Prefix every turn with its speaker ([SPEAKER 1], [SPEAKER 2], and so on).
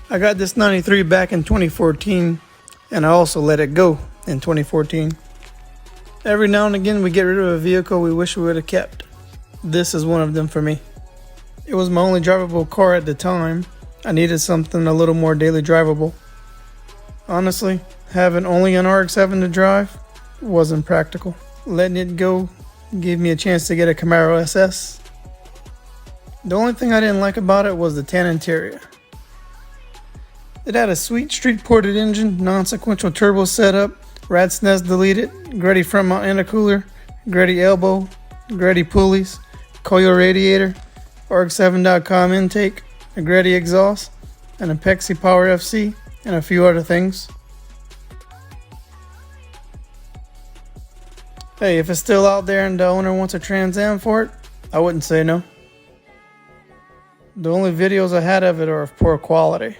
[SPEAKER 1] I got this 93 back in 2014, and I also let it go in 2014. Every now and again we get rid of a vehicle we wish we would have kept. This is one of them for me. It was my only drivable car at the time. I needed something a little more daily drivable. Honestly, having only an RX-7 to drive wasn't practical. Letting it go gave me a chance to get a Camaro SS. The only thing I didn't like about it was the tan interior. It had a sweet street-ported engine, non-sequential turbo setup, rat's nest deleted, Greddy front mount intercooler, Greddy Elbow, Greddy Pullies, coil radiator, RX-7.com intake, a Greddy exhaust, an Apexi Power FC, and a few other things. Hey, if it's still out there and the owner wants a Trans Am for it, I wouldn't say no. The only videos I had of it are of poor quality.